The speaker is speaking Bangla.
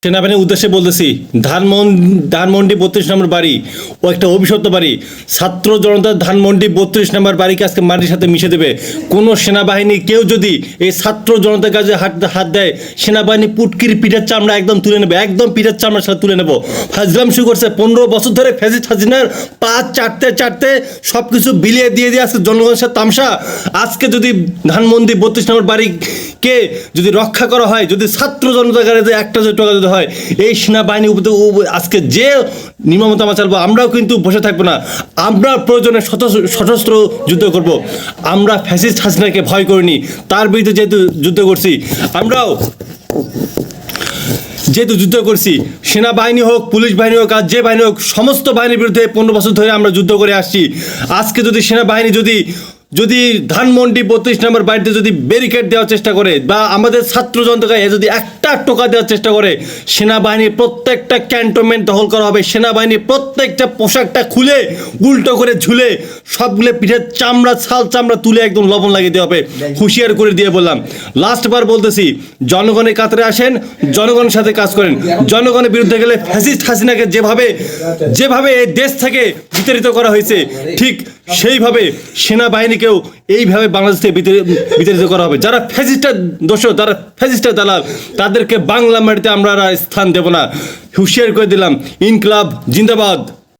সেনাবাহিনীর উদ্দেশ্যে বলতেছি, ধানমন্ডি 32 নম্বর বাড়ি ও একটা অভিশপ্ত বাড়ি। ছাত্র জনতা ধানমন্ডি 32 নম্বর বাড়িকে আজকে মাটির সাথে মিশে দেবে। কোনো সেনাবাহিনী কেউ যদি এই ছাত্র জনতার কাছে হাত দেয়, সেনাবাহিনী পুটকির পিঠের চামড়া একদম তুলে নেবে, একদম পিঠের চামড়ার সাথে তুলে নেবো। ফাজলাম শুরু করছে 15 বছর ধরে ফ্যাসিস্ট হাসিনার পা চাটতে সব কিছু বিলিয়ে দিয়ে আজকে জনগণের সাথে তামসা। আজকে যদি ধানমন্ডি 32 নম্বর বাড়িকে যদি রক্ষা করা হয়, যদি ছাত্র জনতার কাছে একটা যদি টাকা হয়, এই সেনাবাহিনী আজকে যে নির্মমতা আমরা চালবো, আমরাও কিন্তু বসে থাকবো না। আমরা প্রয়োজনে সশস্ত্র যুদ্ধ করব। আমরা ফ্যাসিস্ট হাসিনাকে ভয় করিনি, তার বিরুদ্ধে যেহেতু যুদ্ধ করছি, আমরাও যেহেতু যুদ্ধ করছি, সেনাবাহিনী হোক, পুলিশ বাহিনী হোক, আর যে বাহিনী হোক, সমস্ত বাহিনীর বিরুদ্ধে 15 বছর ধরে আমরা যুদ্ধ করে আসছি। আজকে যদি সেনাবাহিনী যদি ধানমন্ডি 32 নম্বর বাড়িতে যদি ব্যারিকেড দেওয়ার চেষ্টা করে, বা আমাদের ছাত্র জনতাকে যদি একটা টোকা দেওয়ার চেষ্টা করে, সেনাবাহিনীর প্রত্যেকটা ক্যান্টনমেন্ট দখল করা হবে। সেনাবাহিনীর প্রত্যেকটা পোশাকটা খুলে উল্টো করে ঝুলে সবগুলো পিঠের চামড়া তুলে একদম লবণ লাগিয়ে দেওয়া হবে। হুঁশিয়ার করে দিয়ে বললাম, লাস্টবার বলতেছি, জনগণের কাতারে আসেন, জনগণের সাথে কাজ করেন। জনগণের বিরুদ্ধে গেলে ফ্যাসিস্ট হাসিনাকে যেভাবে এই দেশ থেকে বিতাড়িত করা হয়েছে, ঠিক সেইভাবে সেনাবাহিনীকেও এইভাবে বাংলাদেশ থেকে বিতাড়িত করা হবে। যারা ফ্যাসিস্টের দোষর, যারা ফ্যাসিস্টের দালাল, তাদেরকে বাংলা মাটিতে আমরা স্থান দেব না। হুঁশিয়ার করে দিলাম। ইনকলাব জিন্দাবাদ।